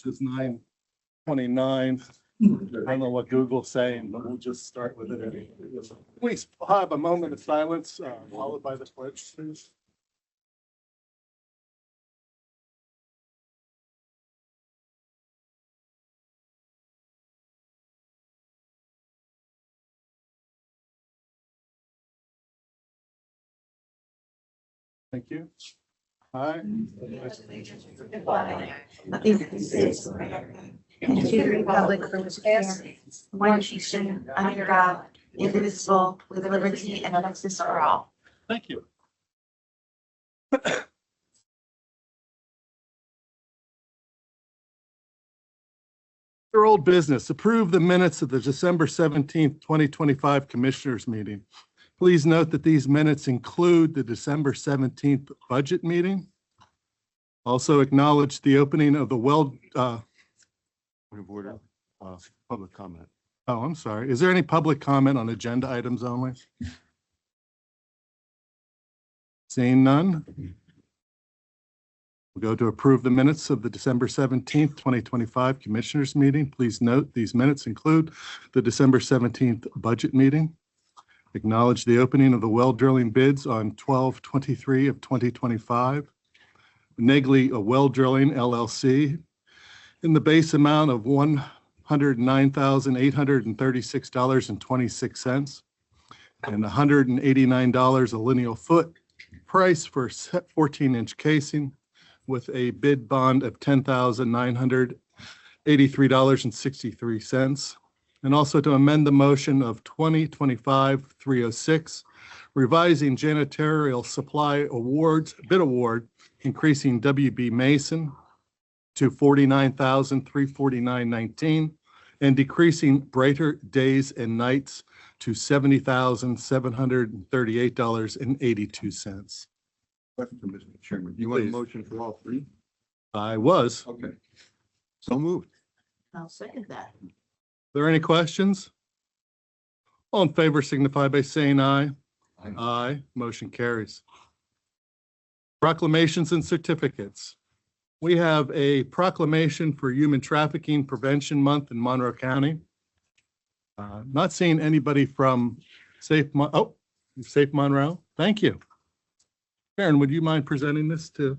is 9:29. I don't know what Google's saying, but we'll just start with it anyway. Please have a moment of silence, followed by the pledge, please. Thank you. Hi. Of the United States of America, and to the republic for which it stands, one nation, under God, indivisible, with liberty and justice for all. Thank you. Your old business, approve the minutes of the December 17th, 2025 Commissioners meeting. Please note that these minutes include the December 17th budget meeting. Also acknowledge the opening of the point of order, public comment. Oh, I'm sorry. Is there any public comment on agenda items only? Seeing none. We'll go to approve the minutes of the December 17th, 2025 Commissioners meeting. Please note these minutes include the December 17th budget meeting. Acknowledge the opening of the well drilling bids on 12/23 of 2025. Negley Well Drilling LLC in the base amount of $109,836.26 and $189 a lineal foot price for 14-inch casing with a bid bond of $10,983.63. And also to amend the motion of 2025-306, revising janitorial supply awards, bid award, increasing WB Mason to $49,349.19 and decreasing Brighter Days and Nights to $70,738.82. Question, Mr. Chairman. You want a Please. motion for all three? I was. Okay. So moved. I'll second that. Are there any questions? All in favor signify by saying aye. Aye. Motion carries. Proclamations and certificates. We have a proclamation for Human Trafficking Prevention Month in Monroe County. Not seeing anybody from Safe Monroe. Thank you. Karen, would you mind presenting this to?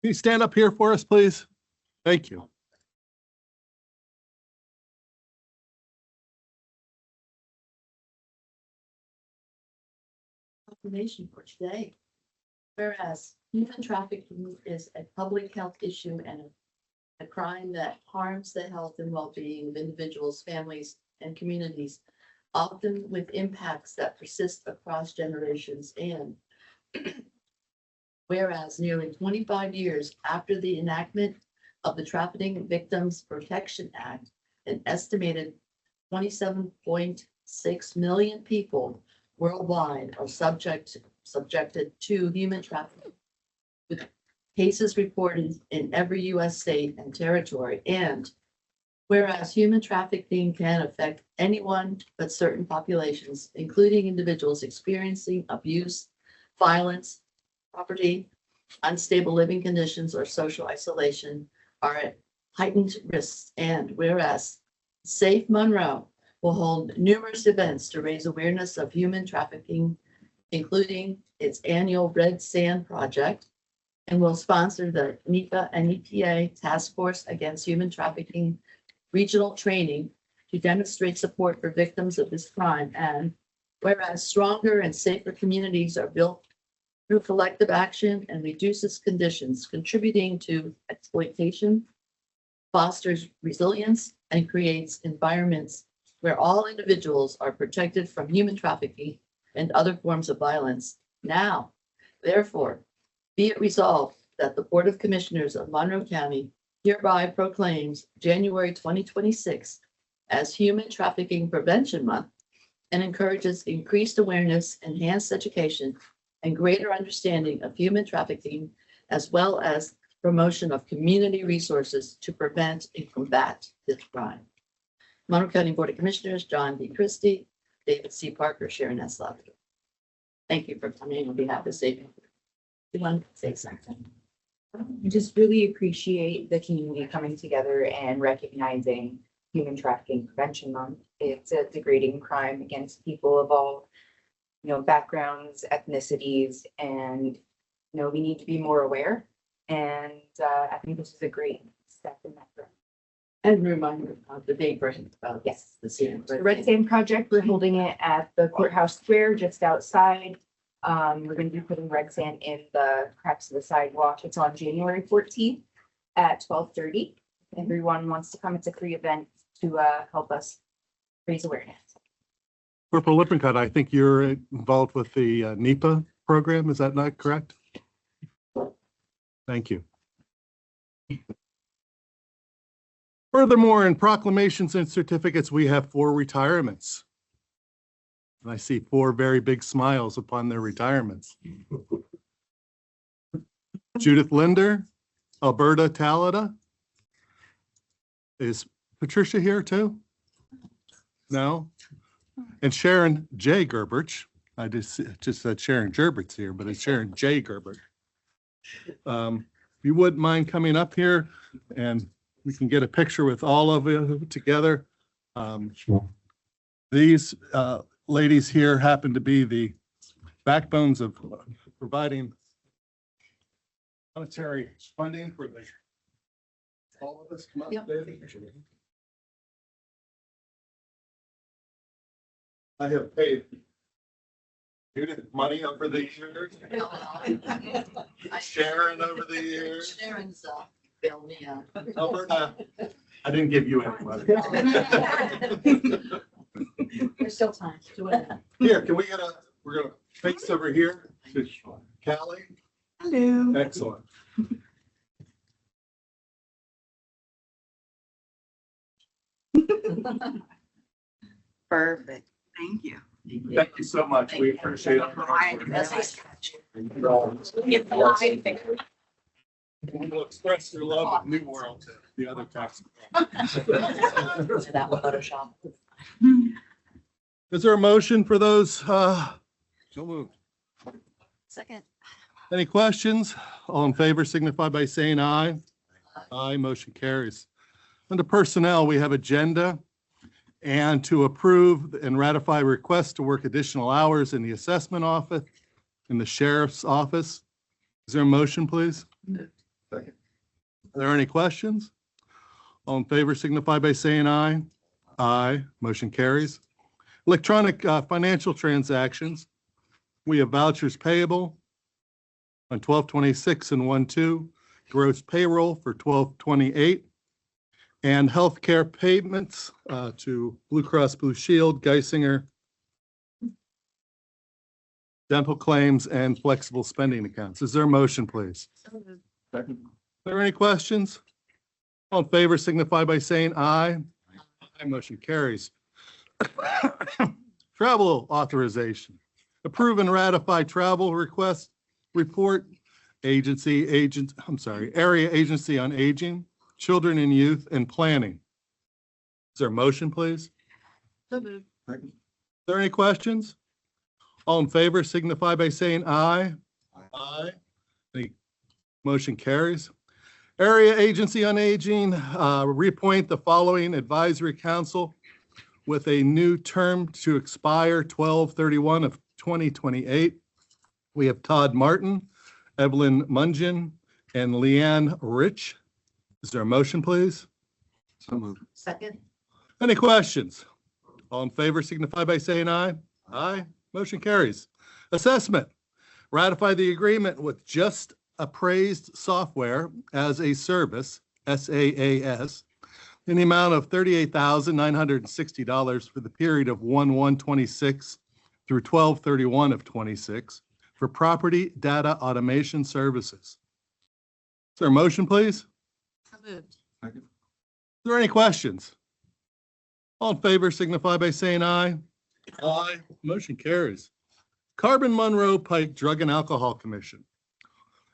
Can you stand up here for us, please? Thank you. Proclamation for today. Whereas human trafficking is a public health issue and a crime that harms the health and well-being of individuals, families, and communities, often with impacts that persist across generations. And whereas nearly 25 years after the enactment of the Trafficking Victims Protection Act, an estimated 27.6 million people worldwide are subjected to human trafficking, with cases reported in every U.S. state and territory. And whereas human trafficking can affect anyone but certain populations, including individuals experiencing abuse, violence, poverty, unstable living conditions, or social isolation, are at heightened risks. And whereas Safe Monroe will hold numerous events to raise awareness of human trafficking, including its annual Red Sand Project, and will sponsor the NEPA and EPA Task Force Against Human Trafficking regional training to demonstrate support for victims of this crime. And whereas stronger and safer communities are built through collective action and reduces conditions contributing to exploitation, fosters resilience, and creates environments where all individuals are protected from human trafficking and other forms of violence. Now, therefore, be it resolved that the Board of Commissioners of Monroe County hereby proclaims January 2026 as Human Trafficking Prevention Month and encourages increased awareness, enhanced education, and greater understanding of human trafficking, as well as promotion of community resources to prevent and combat this crime. Monroe County Board of Commissioners, John D. Christie, David C. Parker, Sharon S. Lavender. Thank you for coming on behalf of Safe. You want to say something? I just really appreciate the community coming together and recognizing Human Trafficking Prevention Month. It's a degrading crime against people of all, backgrounds, ethnicities, and, we need to be more aware. And I think this is a great step in that direction. And reminder of the big brand about Yes. the scene. The Red Sand Project, we're holding it at the courthouse square just outside. We're gonna be putting red sand in the cracks of the sidewalk. It's on January 14th at 12:30. Everyone wants to come. It's a free event to help us raise awareness. Corporal Lippincott, I think you're involved with the NEPA program. Is that not correct? Thank you. Furthermore, in proclamations and certificates, we have 4 retirements. And I see 4 very big smiles upon their retirements. Judith Linder, Alberta Talada. Is Patricia here too? No? And Sharon J. Gerbert. I just said Sharon Gerbert's here, but it's Sharon J. Gerbert. If you wouldn't mind coming up here and we can get a picture with all of you together. These ladies here happen to be the backbones of providing monetary funding for all of us. Come up, Yep. David. I have paid Judith money over the years, Sharon over the years. Sharon's bailed me out. Alberta, I didn't give you any money. There's still time. Here, can we get we're gonna face over here to Callie. Hello. Excellent. Perfect. Thank you. Thank you so much. We appreciate it. We'll express your love of New World to the other tax. That one Photoshop. Is there a motion for those? So moved. Second. Any questions? All in favor signify by saying aye. Aye, motion carries. Under personnel, we have agenda and to approve and ratify requests to work additional hours in the assessment office, in the sheriff's office. Is there a motion, please? Second. Are there any questions? All in favor signify by saying aye. Aye, motion carries. Electronic financial transactions. We have vouchers payable on 12/26 and 1/2, gross payroll for 12/28, and healthcare payments to Blue Cross Blue Shield, Geisinger, dental claims, and flexible spending accounts. Is there a motion, please? Second. Are there any questions? All in favor signify by saying aye. Aye, motion carries. Travel authorization. Approve and ratify travel request report, area agency on aging, children and youth, and planning. Is there a motion, please? So moved. Second. Are there any questions? All in favor signify by saying aye. Aye. The motion carries. Area Agency on Aging, reappoint the following advisory council with a new term to expire 12/31 of 2028. We have Todd Martin, Evelyn Mungin, and Leanne Rich. Is there a motion, please? So moved. Second. Any questions? All in favor signify by saying aye. Aye. Motion carries. Assessment. Ratify the agreement with Just Appraised Software as a Service, SaaS, in the amount of $38,960 for the period of 1/1/26 through 12/31 of 26 for property data automation services. Is there a motion, please? So moved. Second. Is there any questions? All in favor signify by saying aye. Aye. Motion carries. Carbon Monroe Pike Drug and Alcohol Commission.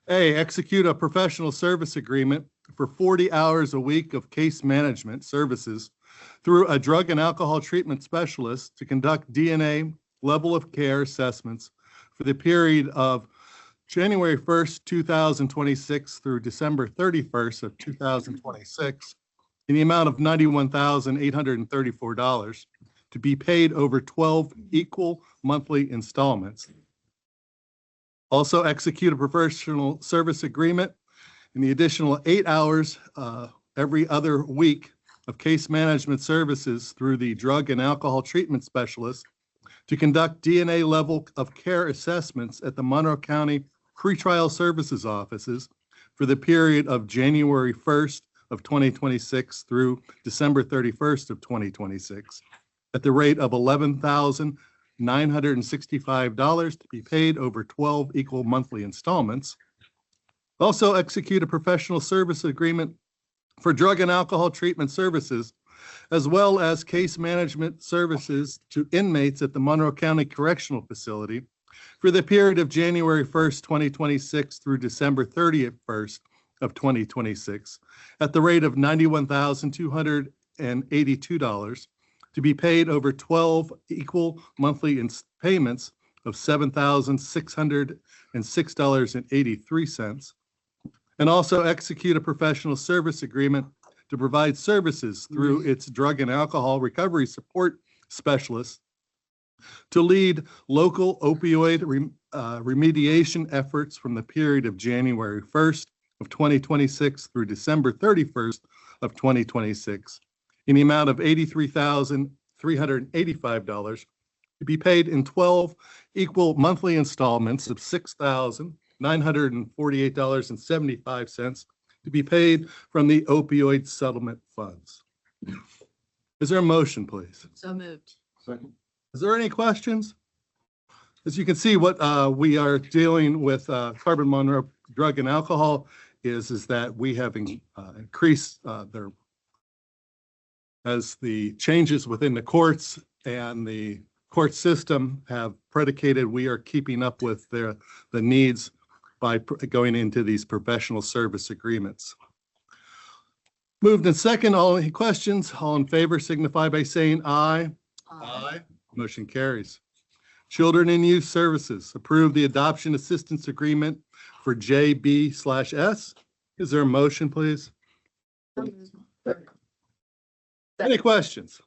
A, execute a professional service agreement for 40 hours a week of case management services through a drug and alcohol treatment specialist to conduct DNA level of care assessments for the period of January 1st, 2026 through December 31st of 2026 in the amount of $91,834 to be paid over 12 equal monthly installments. Also execute a professional service agreement in the additional 8 hours every other week of case management services through the drug and alcohol treatment specialist to conduct DNA level of care assessments at the Monroe County Pretrial Services offices for the period of January 1st of 2026 through December 31st of 2026 at the rate of $11,965 to be paid over 12 equal monthly installments. Also execute a professional service agreement for drug and alcohol treatment services, as well as case management services to inmates at the Monroe County Correctional Facility for the period of January 1st, 2026 through December 31st of 2026 at the rate of $91,282 to be paid over 12 equal monthly payments of $7,606.83, and also execute a professional service agreement to provide services through its drug and alcohol recovery support specialists to lead local opioid remediation efforts from the period of January 1st of 2026 through December 31st of 2026 in the amount of $83,385 to be paid in 12 equal monthly installments of $6,948.75 to be paid from the opioid settlement funds. Is there a motion, please? So moved. Second. Is there any questions? As you can see, what we are dealing with Carbon Monroe Drug and Alcohol is that we have increased as the changes within the courts and the court system have predicated, we are keeping up with the needs by going into these professional service agreements. Moved and second, all any questions? All in favor signify by saying aye. Aye. Motion carries. Children and Youth Services, approve the adoption assistance agreement for JB/S. Is there a motion, please? Any questions?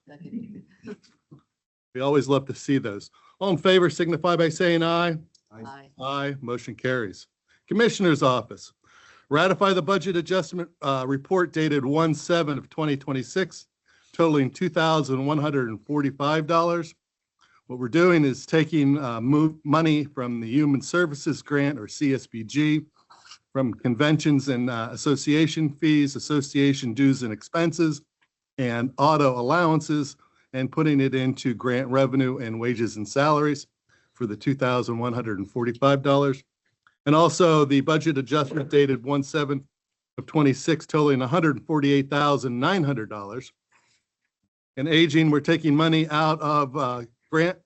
We always love to see those. All in favor signify by saying aye. Aye. Aye. Motion carries. Commissioner's Office, ratify the budget adjustment report dated 1/7 of 2026, totaling $2,145. What we're doing is taking money from the Human Services Grant, or CSBG, from conventions and association fees, association dues and expenses, and auto allowances, and putting it into grant revenue and wages and salaries for the $2,145. And also the budget adjustment dated 1/7 of 26, totaling $148,900. And aging, we're taking money out of grant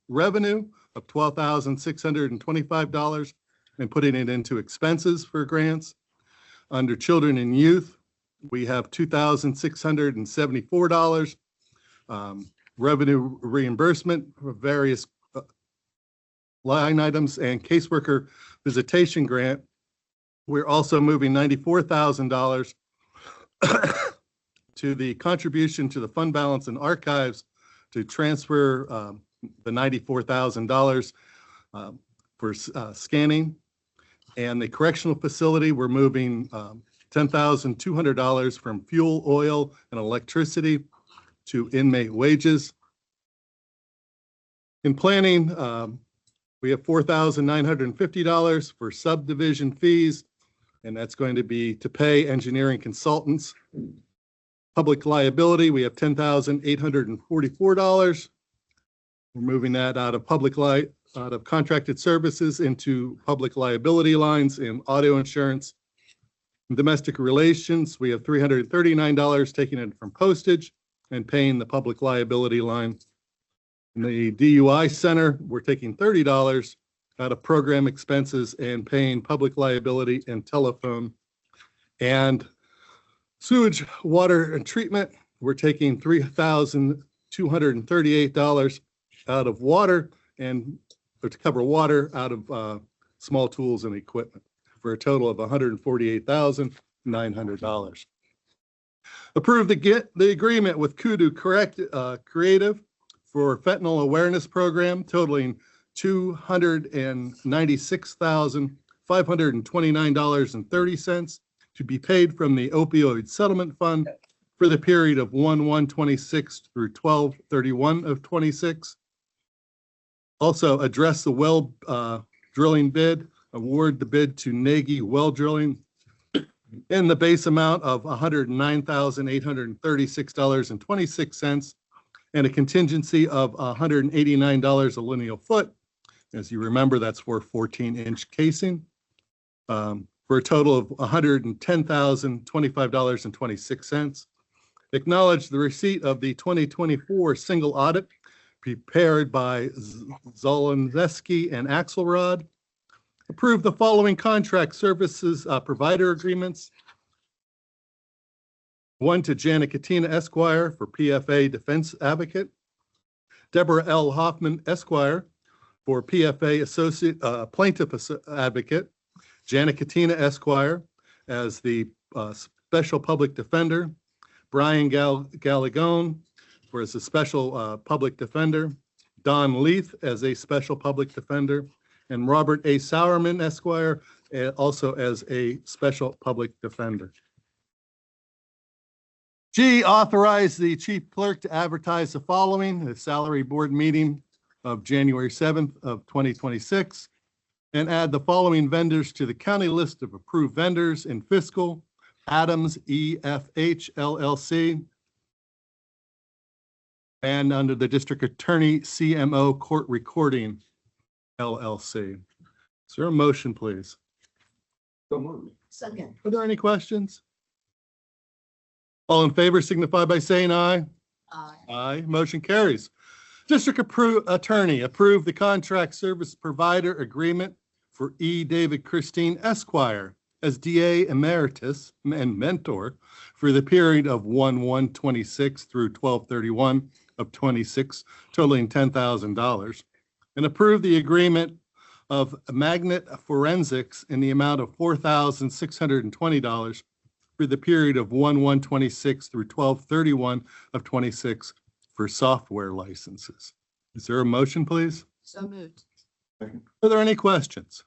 revenue of $12,625 and putting it into expenses for grants. Under Children and Youth, we have $2,674 revenue reimbursement for various line items and caseworker visitation grant. We're also moving $94,000 to the contribution to the fund balance and archives to transfer the $94,000 for scanning. And the correctional facility, we're moving $10,200 from fuel, oil, and electricity to inmate wages. In planning, we have $4,950 for subdivision fees, and that's going to be to pay engineering consultants. Public liability, we have $10,844. We're moving that out of out of contracted services into public liability lines and auto insurance. In domestic relations, we have $339 taking it from postage and paying the public liability line. In the DUI center, we're taking $30 out of program expenses and paying public liability and telephone. And sewage, water, and treatment, we're taking $3,238 out of water and to cover water out of small tools and equipment for a total of $148,900. Approve the agreement with Kudu Creative for fentanyl awareness program totaling $296,529.30 to be paid from the opioid settlement fund for the period of 1/1/26 through 12/31 of 26. Also address the well drilling bid, award the bid to Nagy Well Drilling in the base amount of $109,836.26 and a contingency of $189 a lineal foot. As you remember, that's for 14-inch casing, for a total of $110,025.26. Acknowledge the receipt of the 2024 single audit prepared by Zolenzewski and Axelrod. Approve the following contract services provider agreements. One to Janet Katina Esquire for PFA Defense Advocate. Deborah L. Hoffman Esquire for PFA Associate Plaintiff Advocate. Janet Katina Esquire as the Special Public Defender. Brian Gallegone as a Special Public Defender. Don Leith as a Special Public Defender. And Robert A. Sauerman Esquire also as a Special Public Defender. G, authorize the chief clerk to advertise the following: the salary board meeting of January 7th of 2026, and add the following vendors to the county list of approved vendors in fiscal: Adams EFH LLC, and under the district attorney, CMO Court Recording LLC. Is there a motion, please? So moved. Second. Are there any questions? All in favor signify by saying aye. Aye. Aye. Motion carries. District Attorney, approve the contract service provider agreement for E. David Christine Esquire as DA Emeritus and Mentor for the period of 1/1/26 through 12/31 of 26, totaling $10,000. And approve the agreement of Magnet Forensics in the amount of $4,620 for the period of 1/1/26 through 12/31 of 26 for software licenses. Is there a motion, please? So moved. Second. Are there any questions?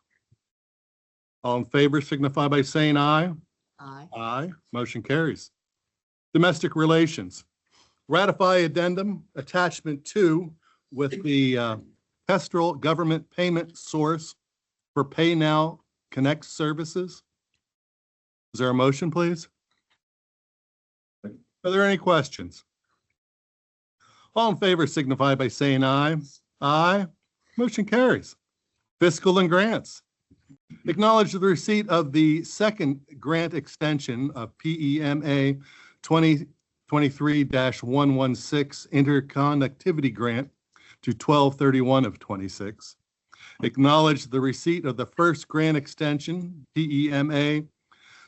All in favor signify by saying aye. Aye. Aye. Motion carries. Domestic Relations. Ratify addendum attachment 2 with the Kestrel Government Payment Source for Pay Now Connect services. Is there a motion, please? Are there any questions? All in favor signify by saying aye. Aye. Motion carries. Fiscal and grants. Acknowledge the receipt of the second grant extension of PEMA 2023-116 Interconnectivity Grant to 12/31 of 26. Acknowledge the receipt of the first grant extension, PEMA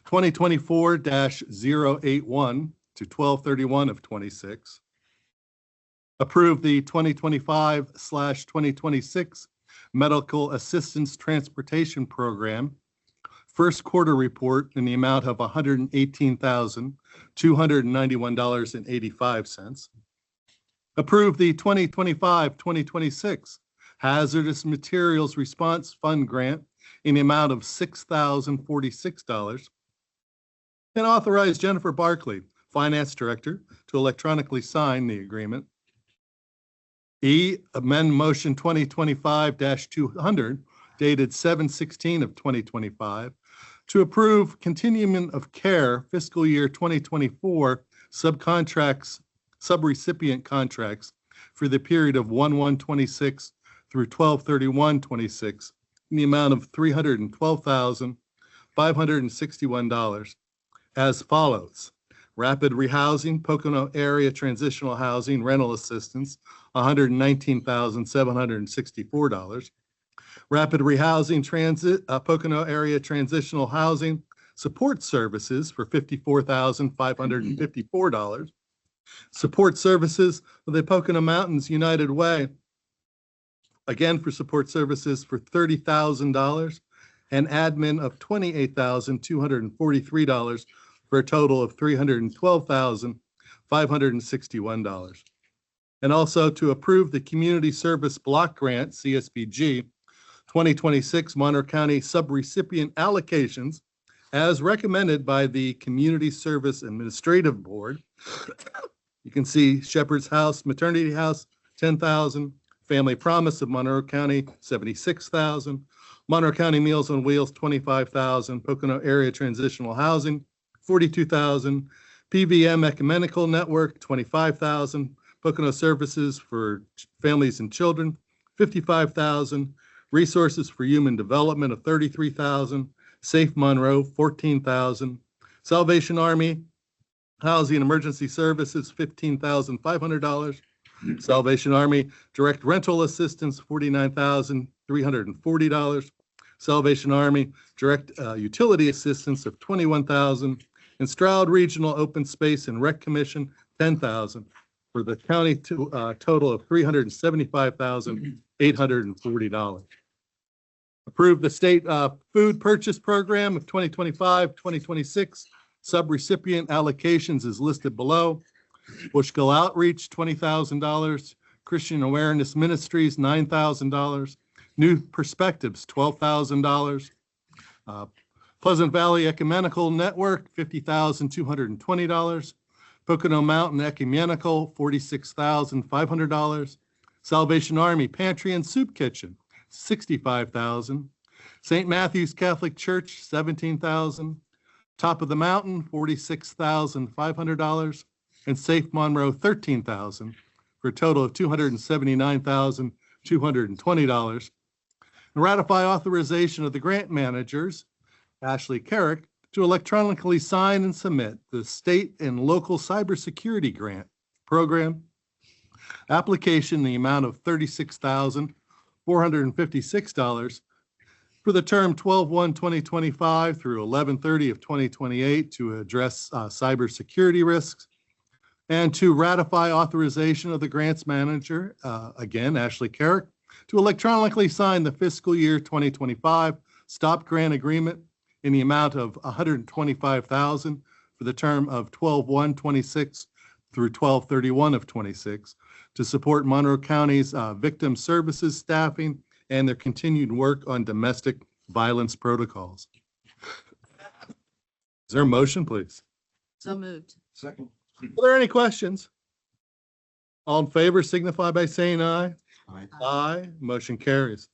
2024-081 to 12/31 of 26. Approve the 2025/2026 Medical Assistance Transportation Program first quarter report in the amount of $118,291.85. Approve the 2025-2026 Hazardous Materials Response Fund Grant in the amount of $6,046. And authorize Jennifer Barkley, Finance Director, to electronically sign the agreement. E, amend motion 2025-200 dated 7/16 of 2025 to approve continuum of care fiscal year 2024 subrecipient contracts for the period of 1/1/26 through 12/31/26 in the amount of $312,561 as follows. Rapid Rehousing, Pocono Area Transitional Housing Rental Assistance, $119,764. Rapid Rehousing Transit, Pocono Area Transitional Housing Support Services for $54,554. Support Services of the Pocono Mountains United Way, again for support services for $30,000. and admin of $28,243 for a total of $312,561. And also to approve the Community Service Block Grant, CSBG, 2026 Monroe County subrecipient allocations as recommended by the Community Service Administrative Board. You can see Shepherd's House Maternity House, $10,000, Family Promise of Monroe County, $76,000, Monroe County Meals on Wheels, $25,000, Pocono Area Transitional Housing, $42,000, PVM Ecumenical Network, $25,000, Pocono Services for Families and Children, $55,000, Resources for Human Development of $33,000, Safe Monroe, $14,000, Salvation Army Housing Emergency Services, $15,500, Salvation Army Direct Rental Assistance, $49,340, Salvation Army Direct Utility Assistance of $21,000, and Stroud Regional Open Space and Rec Commission, $10,000, for the county total of $375,840. Approve the state food purchase program of 2025-2026. Subrecipient allocations is listed below. Bushkill Outreach, $20,000. Christian Awareness Ministries, $9,000. New Perspectives, $12,000. Pleasant Valley Ecumenical Network, $50,220. Pocono Mountain Ecumenical, $46,500. Salvation Army Pantry and Soup Kitchen, $65,000. St. Matthew's Catholic Church, $17,000. Top of the Mountain, $46,500. And Safe Monroe, $13,000, for a total of $279,220. And ratify authorization of the grant managers, Ashley Carrick, to electronically sign and submit the state and local cybersecurity grant program application in the amount of $36,456 for the term 12/1/2025 through 11/30 of 2028 to address cybersecurity risks, and to ratify authorization of the grants manager, again, Ashley Carrick, to electronically sign the fiscal year 2025 stop grant agreement in the amount of $125,000 for the term of 12/1/26 through 12/31 of 26 to support Monroe County's victim services staffing and their continued work on domestic violence protocols. Is there a motion, please? So moved. Second. Are there any questions? All in favor signify by saying aye. Aye. Aye. Motion carries.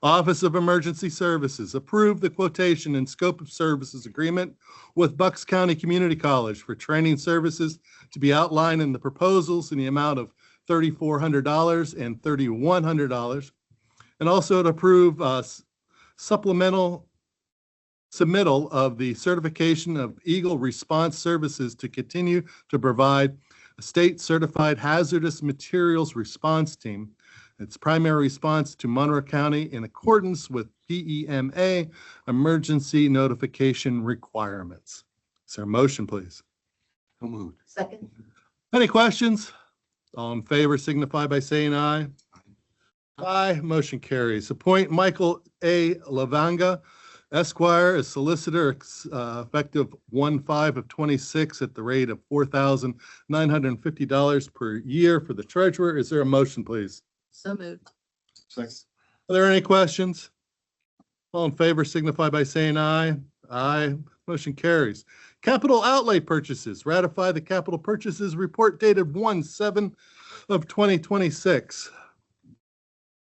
Office of Emergency Services, approve the quotation and scope of services agreement with Bucks County Community College for training services to be outlined in the proposals in the amount of $3,400 and $3,100. And also to approve supplemental submittal of the certification of Eagle Response Services to continue to provide a state certified hazardous materials response team. Its primary response to Monroe County in accordance with PEMA emergency notification requirements. Is there a motion, please? So moved. Second. Any questions? All in favor signify by saying aye. Aye. Motion carries. Appoint Michael A. Lavanga, Esquire, as solicitor, effective 1/5 of 26 at the rate of $4,950 per year for the treasurer. Is there a motion, please? So moved. Second. Are there any questions? All in favor signify by saying aye. Aye. Motion carries. Capital outlay purchases. Ratify the capital purchases report dated 1/7 of 2026.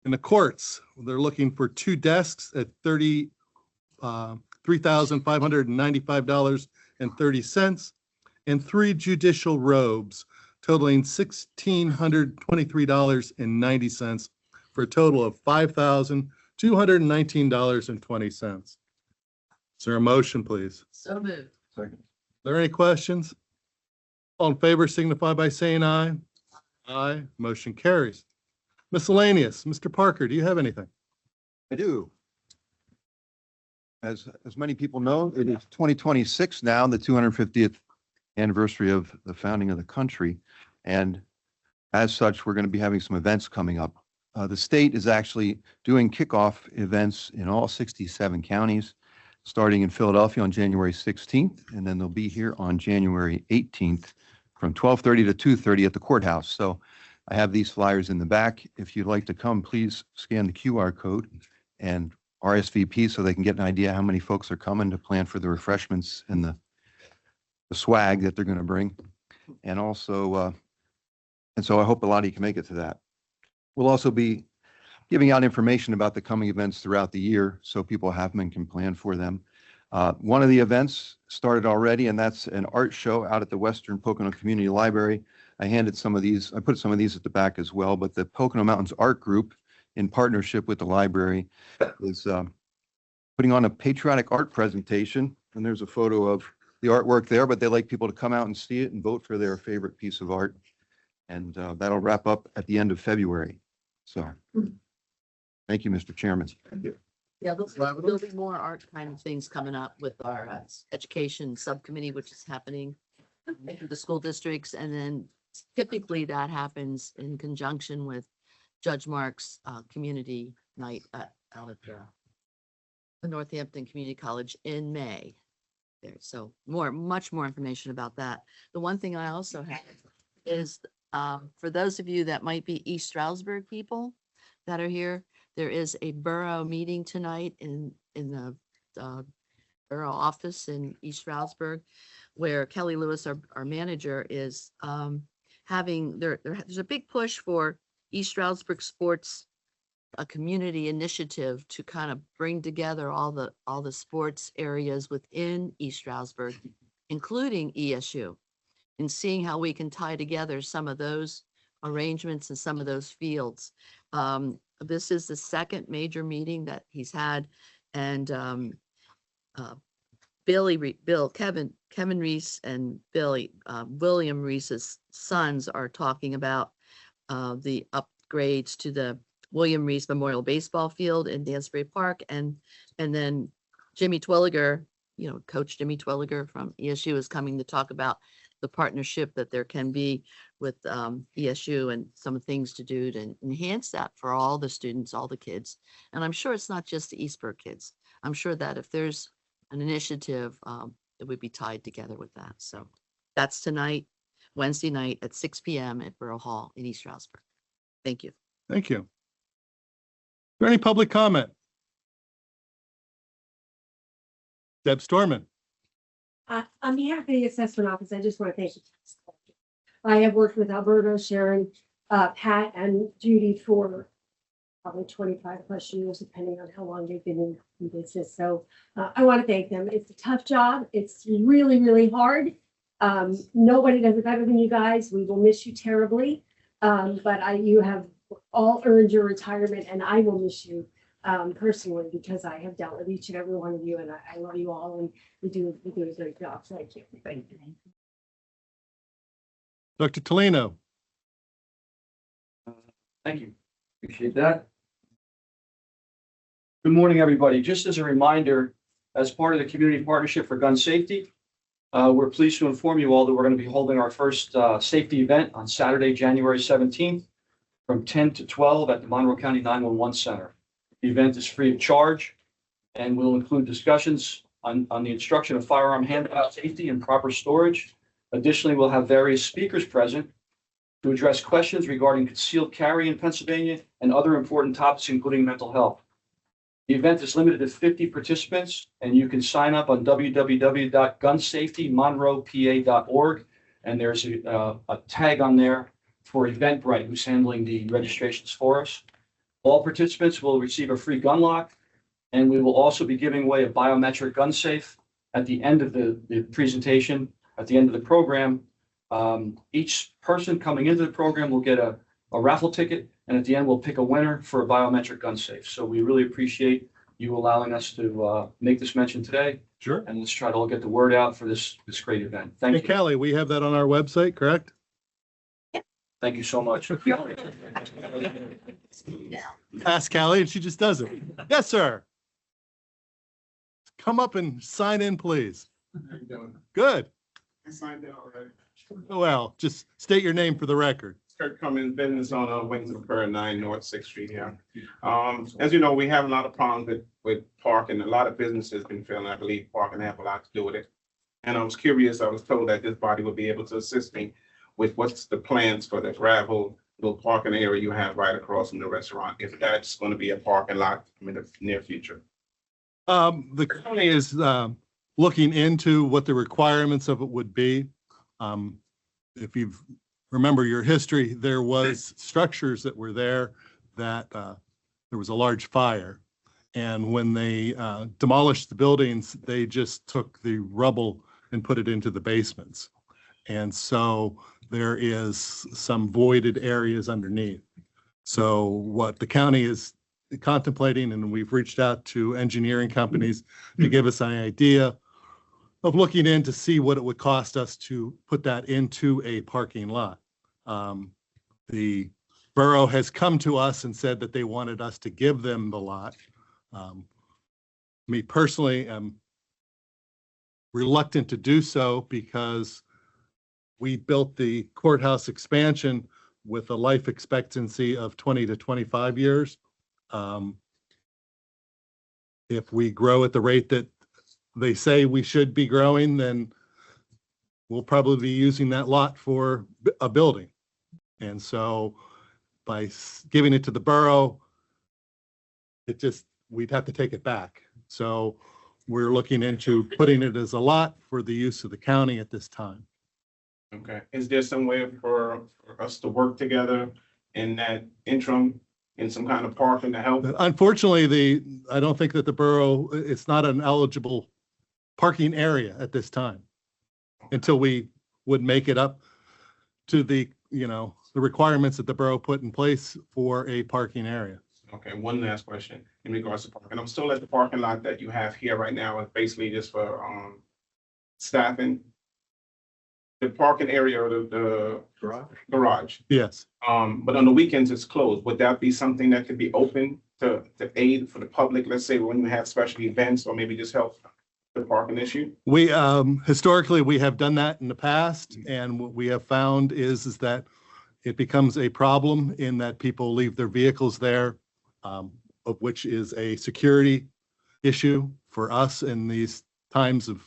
In the courts, they're looking for 2 desks at $3,595.30 and 3 judicial robes totaling $1,623.90 for a total of $5,219.20. Is there a motion, please? So moved. Second. Are there any questions? All in favor signify by saying aye. Aye. Motion carries. Miscellaneous. Mr. Parker, do you have anything? I do. As many people know, it is 2026 now, the 250th anniversary of the founding of the country. And as such, we're going to be having some events coming up. the state is actually doing kickoff events in all 67 counties, starting in Philadelphia on January 16th, and then they'll be here on January 18th from 12:30 to 2:30 at the courthouse. So I have these flyers in the back. If you'd like to come, please scan the QR code and RSVP so they can get an idea how many folks are coming to plan for the refreshments and the swag that they're going to bring. And also, and so I hope a lot of you can make it to that. We'll also be giving out information about the coming events throughout the year so people have them and can plan for them. One of the events started already, and that's an art show out at the Western Pocono Community Library. I handed some of these, I put some of these at the back as well, but the Pocono Mountains Art Group, in partnership with the library, is putting on a patriotic art presentation. And there's a photo of the artwork there, but they like people to come out and see it and vote for their favorite piece of art. And that'll wrap up at the end of February. So, thank you, Mr. Chairman. Yeah, there'll be more art kind of things coming up with our education subcommittee, which is happening through the school districts. And then typically that happens in conjunction with Judge Mark's community night out at the Northampton Community College in May. There, so much more information about that. The one thing I also have is for those of you that might be East Stroudsburg people that are here, there is a borough meeting tonight in the borough office in East Stroudsburg, where Kelly Lewis, our manager, is having there's a big push for East Stroudsburg Sports, a community initiative to kind of bring together all the sports areas within East Stroudsburg, including ESU, and seeing how we can tie together some of those arrangements and some of those fields. This is the second major meeting that he's had, and Kevin Reese and William Reese's sons are talking about the upgrades to the William Reese Memorial Baseball Field in Dansbury Park, and then Jimmy Twilliger, Coach Jimmy Twilliger from ESU is coming to talk about the partnership that there can be with ESU and some things to do to enhance that for all the students, all the kids. And I'm sure it's not just the Eastburg kids. I'm sure that if there's an initiative, it would be tied together with that. So that's tonight, Wednesday night at 6 p.m. at Borough Hall in East Stroudsburg. Thank you. Thank you. Is there any public comment? Deb Storman. On behalf of the assessment office, I just want to thank you. I have worked with Alberto, Sharon, Pat, and Judy for probably 25 plus years, depending on how long they've been in business. So I want to thank them. It's a tough job. It's really, really hard. Nobody does it better than you guys. We will miss you terribly. But you have all earned your retirement, and I will miss you personally, because I have dealt with each and every one of you, and I love you all, and we do a great job. Thank you. Thank you. Dr. Tolino. Thank you. Appreciate that. Good morning, everybody. Just as a reminder, as part of the Community Partnership for Gun Safety, we're pleased to inform you all that we're going to be holding our first safety event on Saturday, January 17th from 10 to 12 at the Monroe County 911 Center. The event is free of charge and will include discussions on the instruction of firearm handgun safety and proper storage. Additionally, we'll have various speakers present to address questions regarding concealed carry in Pennsylvania and other important topics, including mental health. The event is limited to 50 participants, and you can sign up on www.gunsafetymonroepa.org. And there's a tag on there for Eventbrite, who's handling the registrations for us. All participants will receive a free gun lock, and we will also be giving away a biometric gun safe at the end of the presentation, at the end of the program. Each person coming into the program will get a raffle ticket, and at the end, we'll pick a winner for a biometric gun safe. So we really appreciate you allowing us to make this mention today. Sure. And let's try to all get the word out for this great event. Thank Hey, you. Callie, we have that on our website, correct? Thank you so much. Ask Callie and she just does it. Yes, sir. Come up and sign in, please. Good. I signed out already. Well, just state your name for the record. Kurt Cummins, business owner, Wings of Pearl 9 North 6th Street here. As you know, we have a lot of problems with parking. A lot of businesses been feeling, I believe parking have a lot to do with it. And I was curious, I was told that this body would be able to assist me with what's the plans for the gravel little parking area you have right across from the restaurant, if that's going to be a parking lot in the near future. The county is looking into what the requirements of it would be. If you remember your history, there was structures that were there that there was a large fire. And when they demolished the buildings, they just took the rubble and put it into the basements. And so there is some voided areas underneath. So what the county is contemplating, and we've reached out to engineering companies to give us an idea of looking in to see what it would cost us to put that into a parking lot. The borough has come to us and said that they wanted us to give them the lot. Me personally am reluctant to do so because we built the courthouse expansion with a life expectancy of 20 to 25 years. If we grow at the rate that they say we should be growing, then we'll probably be using that lot for a building. And so by giving it to the borough, we'd have to take it back. So we're looking into putting it as a lot for the use of the county at this time. Okay, is there some way for us to work together in that interim in some kind of parking to help? Unfortunately, I don't think that the borough, it's not an eligible parking area at this time until we would make it up to the requirements that the borough put in place for a parking area. Okay, one last question in regards to parking. I'm still at the parking lot that you have here right now, is basically just for staffing. The parking area or the garage. Yes. But on the weekends it's closed. Would that be something that could be open to aid for the public? Let's say when you have special events or maybe just help the parking issue? We historically, we have done that in the past, and what we have found is that it becomes a problem in that people leave their vehicles there, of which is a security issue for us in these times of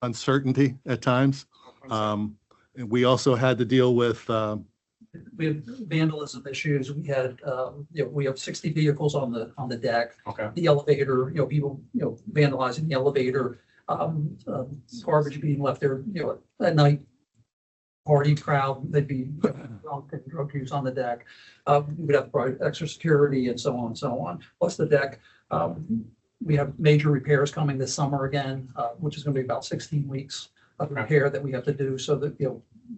uncertainty at times. And we also had to deal with We have vandalism issues. We had, we have 60 vehicles on the deck. Okay. The elevator, people, vandalizing the elevator, garbage being left there, at night. Party crowd, they'd be drunk and drug use on the deck. We would have to provide extra security and so on and so on. Plus the deck, we have major repairs coming this summer again, which is going to be about 16 weeks of repair that we have to do so that,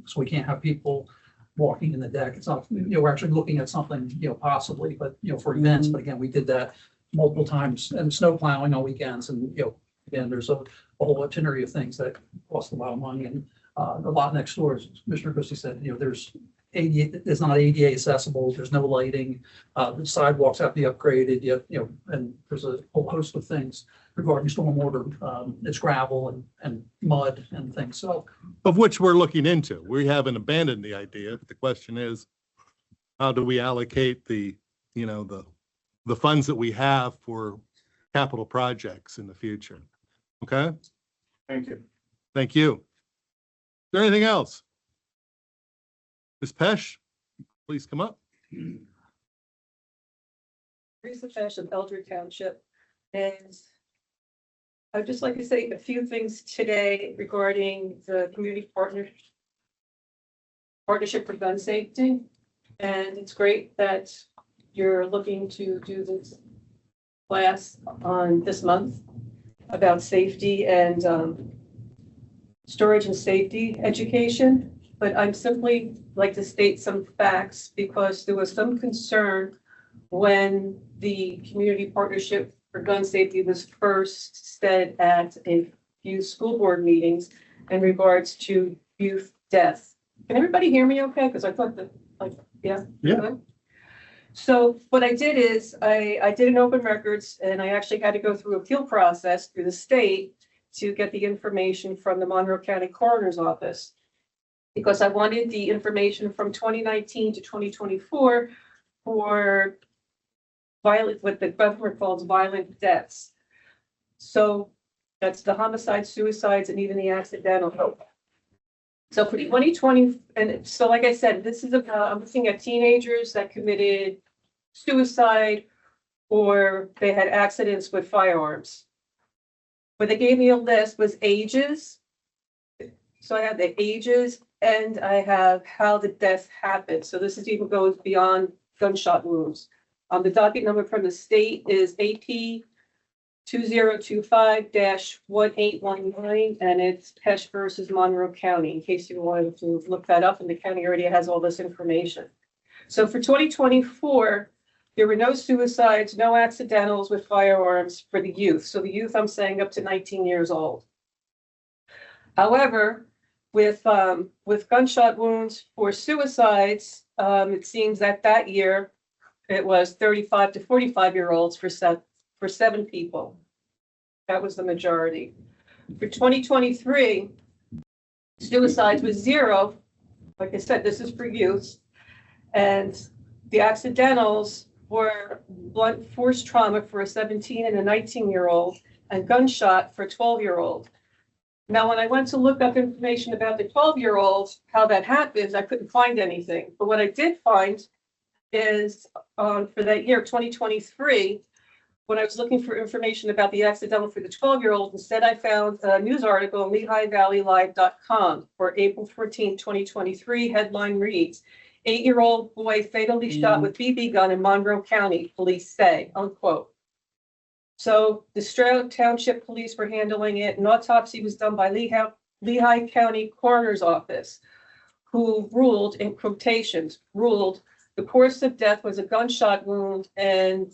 so we can't have people walking in the deck. It's not, we're actually looking at something, possibly, but, for events. But again, we did that multiple times, and snow plowing on weekends. And, again, there's a whole itinerary of things that cost a lot of money. And the lot next door, as Mr. Christie said, there's ADA, it's not ADA accessible. There's no lighting. The sidewalks have to be upgraded, and there's a whole host of things regarding stormwater. It's gravel and mud and things. So, of which we're looking into. We haven't abandoned the idea. The question is, how do we allocate the funds that we have for capital projects in the future? Okay, Thank you. thank you. Is there anything else? Ms. Pesh, please come up. Teresa Pesh of Eldred Township, and I'd just like to say a few things today regarding the community partnership for gun safety. And it's great that you're looking to do this class on this month about safety and storage and safety education. But I'm simply like to state some facts because there was some concern when the community partnership for gun safety was first said at a few school board meetings in regards to youth death. Can everybody hear me okay? Because I thought that, yeah. Yeah. So what I did is I did an open records, and I actually had to go through appeal process through the state to get the information from the Monroe County Coroner's Office. because I wanted the information from 2019 to 2024 for violent, what the government calls violent deaths. So that's the homicides, suicides, and even the accidental. So for 2020, and so like I said, this is about, I'm looking at teenagers that committed suicide or they had accidents with firearms. What they gave me a list was ages. So I have the ages and I have how the death happened. So this is even goes beyond gunshot wounds. The docket number from the state is AP 2025-1819, and it's Pesh versus Monroe County, in case you wanted to look that up, and the county already has all this information. So for 2024, there were no suicides, no accidentals with firearms for the youth. So the youth, I'm saying up to 19 years old. However, with gunshot wounds for suicides, it seems that year it was 35 to 45-year-olds for 7 people. That was the majority. For 2023, suicides was 0. Like I said, this is for youth. And the accidentals were blunt force trauma for a 17 and a 19-year-old and gunshot for a 12-year-old. Now, when I went to look up information about the 12-year-olds, how that happens, I couldn't find anything. But what I did find is for that year, 2023, when I was looking for information about the accidental for the 12-year-old, instead I found a news article on LehighValleyLive.com for April 14, 2023. Headline reads, 8-year-old boy fatally shot with BB gun in Monroe County, police say, unquote. So the Stroud Township Police were handling it. An autopsy was done by Lehigh County Coroner's Office, who ruled, in quotations, ruled the course of death was a gunshot wound and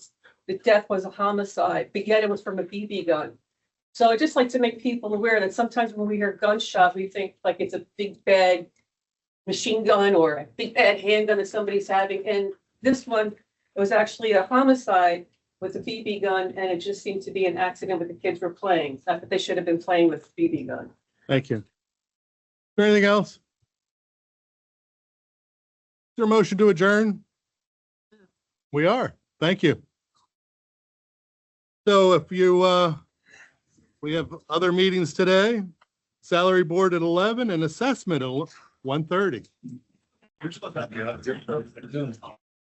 the death was a homicide, but yet it was from a BB gun. So I just like to make people aware that sometimes when we hear gunshot, we think like it's a big bad machine gun or a big bad handgun that somebody's having. And this one, it was actually a homicide with a BB gun, and it just seemed to be an accident with the kids were playing. Not that they should have been playing with BB gun. Thank you. Is there anything else? Is there a motion to adjourn? We are. Thank you. So if you, we have other meetings today, salary board at 11 and assessment at 1:30.